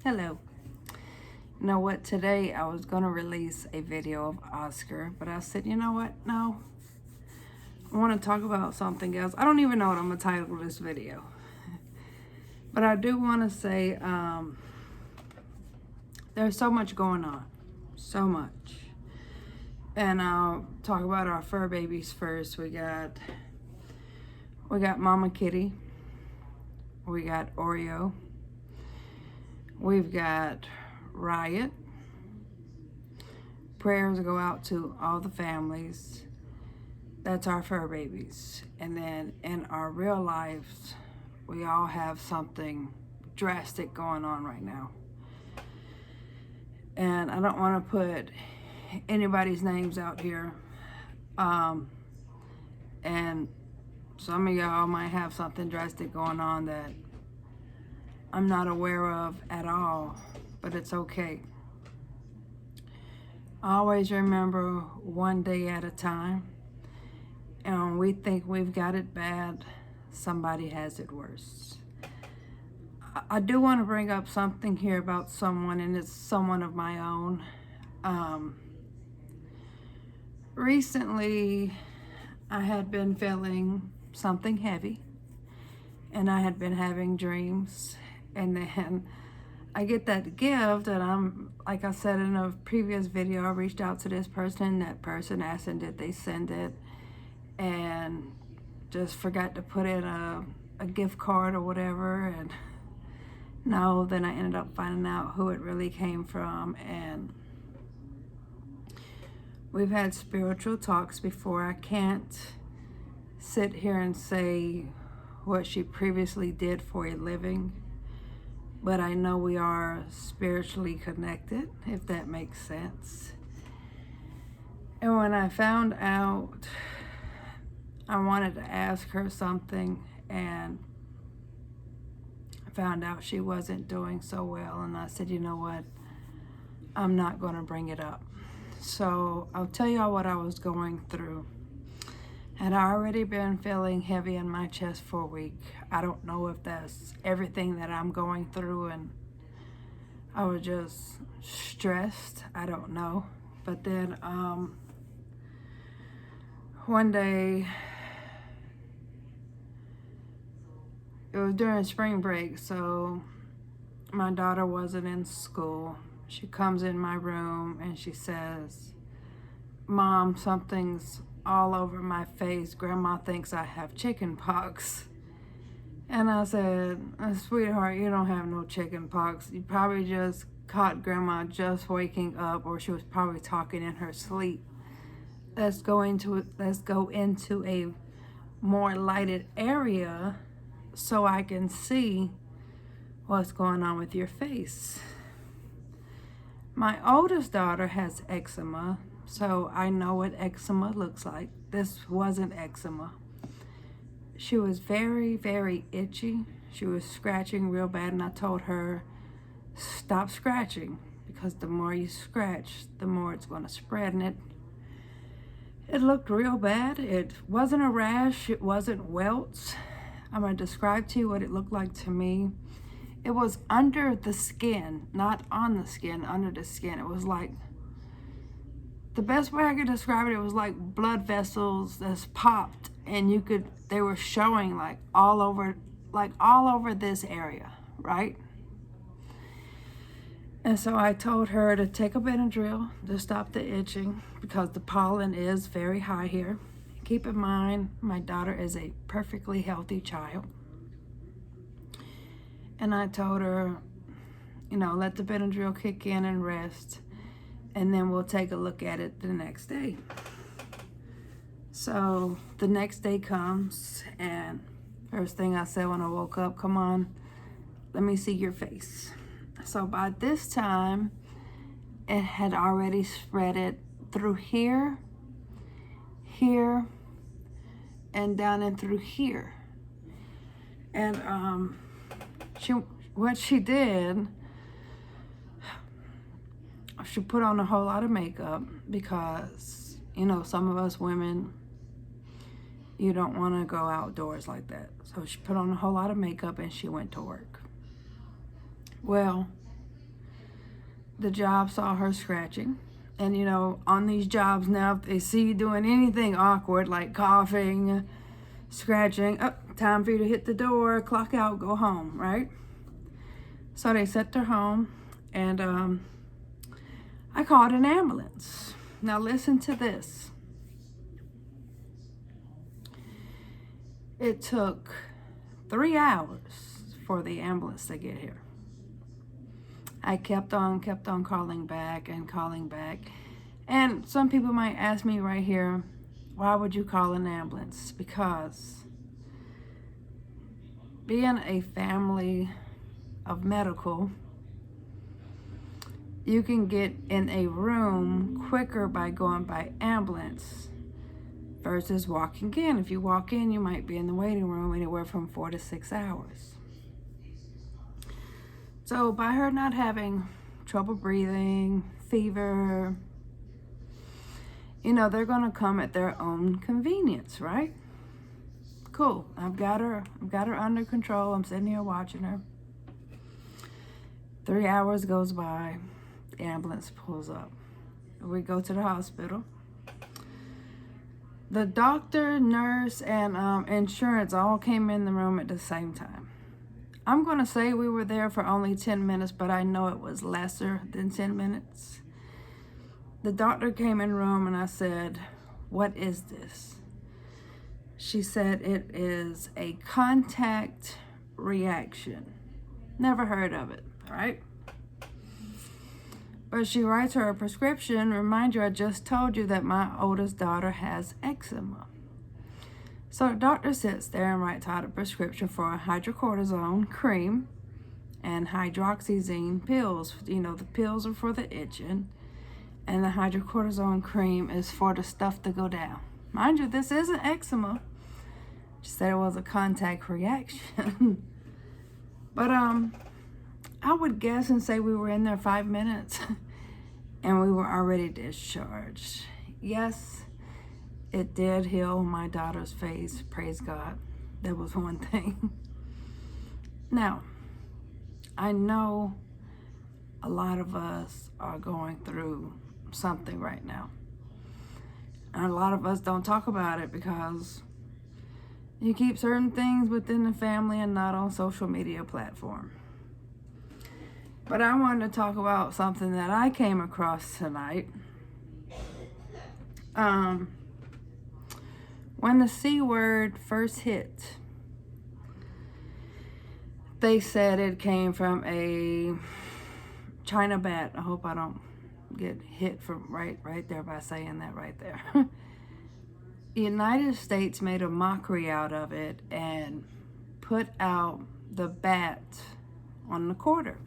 Hello. You know what? Today I was going to release a video of Oscar, but I said, you know what? No. I want to talk about something else. I don't even know what I'm going to title this video. But I do want to say there's so much going on. So much. And I'll talk about our fur babies first. We got Mama Kitty. We got Oreo. We've got Riot. Prayers go out to all the families. That's our fur babies. And then in our real lives, we all have something drastic going on right now. And I don't want to put anybody's names out here. And some of y'all might have something drastic going on that I'm not aware of at all, but it's okay. Always remember one day at a time. And when we think we've got it bad, somebody has it worse. I do want to bring up something here about someone, and it's someone of my own. Recently, I had been feeling something heavy, and I had been having dreams, and then I get that gift, and I'm, like I said in a previous video, I reached out to this person, and that person asked them did they send it, and just forgot to put in a gift card or whatever, and no, then I ended up finding out who it really came from, and we've had spiritual talks before. I can't sit here and say what she previously did for a living, but I know we are spiritually connected, if that makes sense. And when I found out, I wanted to ask her something, and I found out she wasn't doing so well, and I said, you know what, I'm not going to bring it up. So I'll tell y'all what I was going through. Had already been feeling heavy in my chest for a week. I don't know if that's everything that I'm going through, and I was just stressed. I don't know. But then one day, it was during spring break, so my daughter wasn't in school. She comes in my room and she says, Mom, something's all over my face. Grandma thinks I have chicken pox. And I said, sweetheart, you don't have no chicken pox. You probably just caught Grandma just waking up, or she was probably talking in her sleep. Let's go into a more lighted area so I can see what's going on with your face. My oldest daughter has eczema, so I know what eczema looks like. This wasn't eczema. She was very, very itchy. She was scratching real bad, and I told her, stop scratching, because the more you scratch, the more it's going to spread. And it looked real bad. It wasn't a rash. It wasn't welts. I'm going to describe to you what it looked like to me. It was under the skin, not on the skin, under the skin. It was like, the best way I could describe it, it was like blood vessels that's popped, and they were showing like all over this area, right? And so I told her to take a Benadryl to stop the itching, because the pollen is very high here. Keep in mind, my daughter is a perfectly healthy child. And I told her, let the Benadryl kick in and rest, and then we'll take a look at it the next day. So the next day comes, and first thing I said when I woke up, come on, let me see your face. So by this time, it had already spread it through here, and down and through here. And what she did, she put on a whole lot of makeup, because, some of us women, you don't want to go outdoors like that. So she put on a whole lot of makeup and she went to work. Well, the job saw her scratching. And, you know, on these jobs now, if they see you doing anything awkward, like coughing, scratching, oh, time for you to hit the door, clock out, go home, right? So they sent her home, and I called an ambulance. Now listen to this. It took 3 hours for the ambulance to get here. I kept on calling back and calling back. And some people might ask me right here, why would you call an ambulance? Because being a family of medical, you can get in a room quicker by going by ambulance versus walking in. If you walk in, you might be in the waiting room anywhere from 4 to 6 hours. So by her not having trouble breathing, fever, you know, they're gonna come at their own convenience, right? Cool, I've got her under control. I'm sitting here watching her. 3 hours goes by, the ambulance pulls up. We go to the hospital. The doctor, nurse, and insurance all came in the room at the same time. I'm going to say we were there for only 10 minutes, but I know it was lesser than 10 minutes. The doctor came in the room and I said, "What is this?" She said, "It is a contact reaction." Never heard of it, right? But she writes her a prescription. Remind you, I just told you that my oldest daughter has eczema. So the doctor sits there and writes out a prescription for a hydrocortisone cream and hydroxyzine pills. You know, the pills are for the itching, and the hydrocortisone cream is for the stuff to go down. Mind you, this isn't eczema. She said it was a contact reaction. But I would guess and say we were in there 5 minutes and we were already discharged. Yes, it did heal my daughter's face. Praise God. That was one thing. Now, I know a lot of us are going through something right now. And a lot of us don't talk about it because you keep certain things within the family and not on social media platform. But I wanted to talk about something that I came across tonight. When the C word first hit, they said it came from a China bat. I hope I don't get hit from right there by saying that right there. The United States made a mockery out of it and put out the bat on the quarter.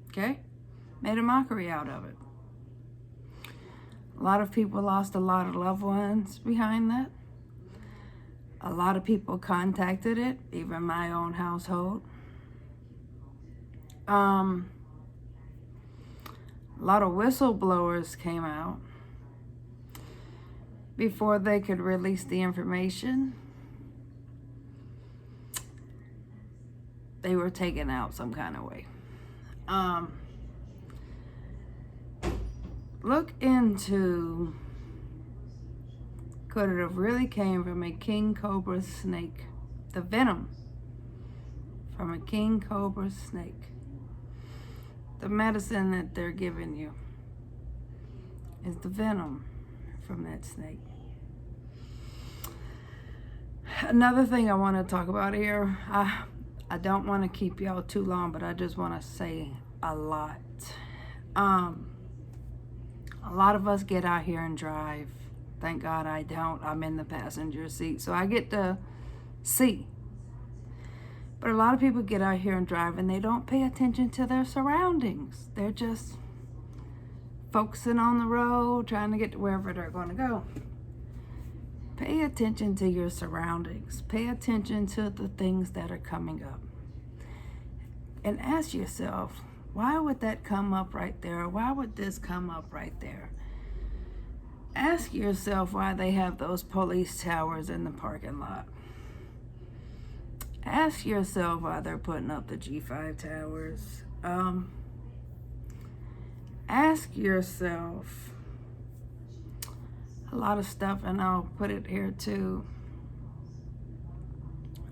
Okay? Made a mockery out of it. A lot of people lost a lot of loved ones behind that. A lot of people contacted it, even my own household. A lot of whistleblowers came out before they could release the information. They were taken out some kind of way. Look into, could it have really came from a king cobra snake? The venom from a king cobra snake. The medicine that they're giving you is the venom from that snake. Another thing I want to talk about here, I don't want to keep y'all too long, but I just want to say a lot. A lot of us get out here and drive. Thank God I don't. I'm in the passenger seat, so I get to see. But a lot of people get out here and drive and they don't pay attention to their surroundings. They're just focusing on the road, trying to get to wherever they're going to go. Pay attention to your surroundings. Pay attention to the things that are coming up. And ask yourself, why would that come up right there? Why would this come up right there? Ask yourself why they have those police towers in the parking lot. Ask yourself why they're putting up the G5 towers. ask yourself a lot of stuff, and I'll put it here too.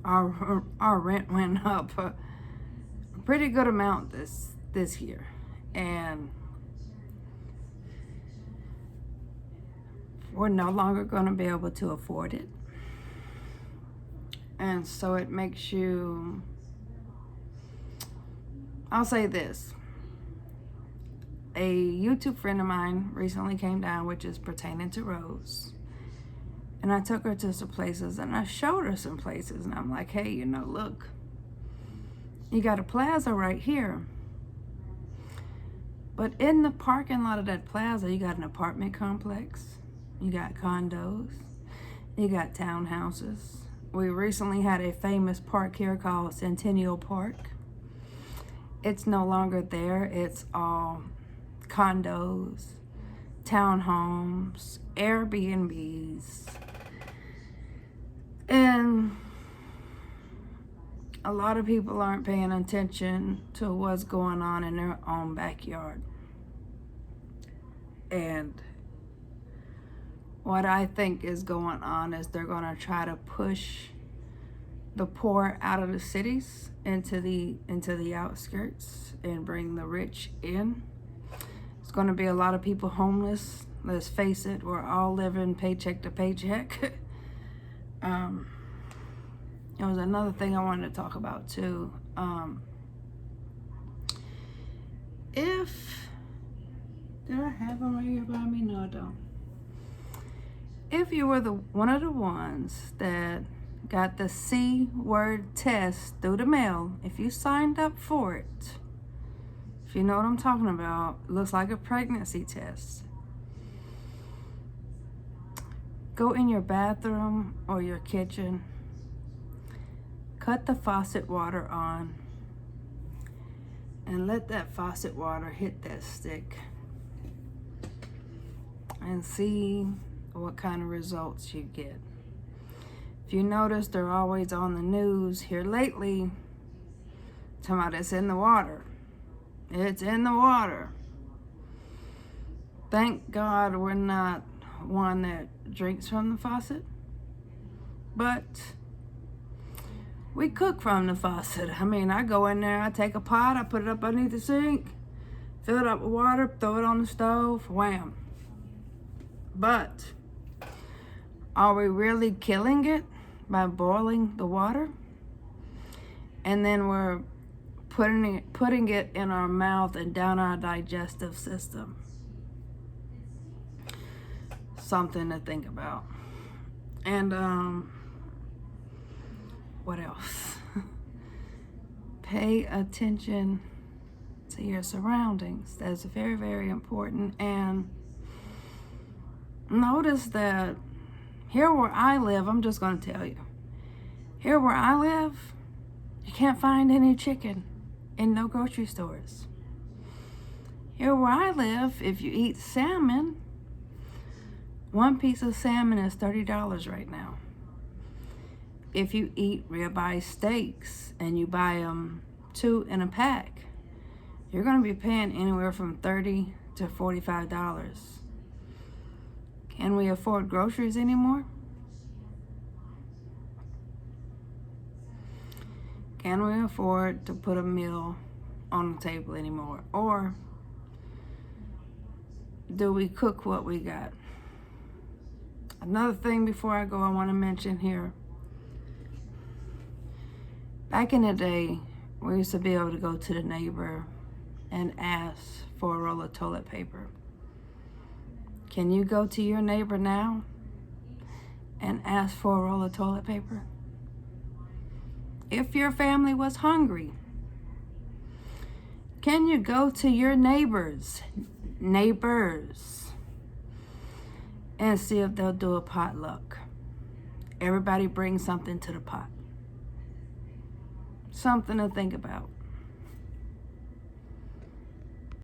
Our rent went up a pretty good amount this year, and we're no longer going to be able to afford it. And so it makes you, I'll say this. A YouTube friend of mine recently came down, which is pertaining to Rose. And I took her to some places, and I showed her some places. And I'm like, hey, look, you got a plaza right here. But in the parking lot of that plaza, you got an apartment complex. You got condos. You got townhouses. We recently had a famous park here called Centennial Park. It's no longer there. It's all condos, townhomes, Airbnbs. And a lot of people aren't paying attention to what's going on in their own backyard. And what I think is going on is they're going to try to push the poor out of the cities into the outskirts and bring the rich in. It's going to be a lot of people homeless. Let's face it, we're all living paycheck to paycheck. There was another thing I wanted to talk about too. Did I have them right here by me? No, I don't. If you were one of the ones that got the C-word test through the mail, if you signed up for it, if you know what I'm talking about, it looks like a pregnancy test. Go in your bathroom or your kitchen, cut the faucet water on, and let that faucet water hit that stick and see what kind of results you get. If you notice, they're always on the news here lately talking about it's in the water. It's in the water. Thank God we're not one that drinks from the faucet, but we cook from the faucet. I mean, I go in there, I take a pot, I put it up underneath the sink, fill it up with water, throw it on the stove, wham. But are we really killing it by boiling the water? And then we're putting it in our mouth and down our digestive system. Something to think about. And what else? Pay attention to your surroundings. That's very, very important. And notice that here where I live, I'm just going to tell you, here where I live, you can't find any chicken in no grocery stores. Here where I live, if you eat salmon, one piece of salmon is $30 right now. If you eat ribeye steaks and you buy them 2 in a pack, you're going to be paying anywhere from $30 to $45. Can we afford groceries anymore? Can we afford to put a meal on the table anymore? Or do we cook what we got? Another thing before I go, I want to mention here. Back in the day, we used to be able to go to the neighbor and ask for a roll of toilet paper. Can you go to your neighbor now and ask for a roll of toilet paper? If your family was hungry, can you go to your neighbors, and see if they'll do a potluck? Everybody brings something to the pot. Something to think about.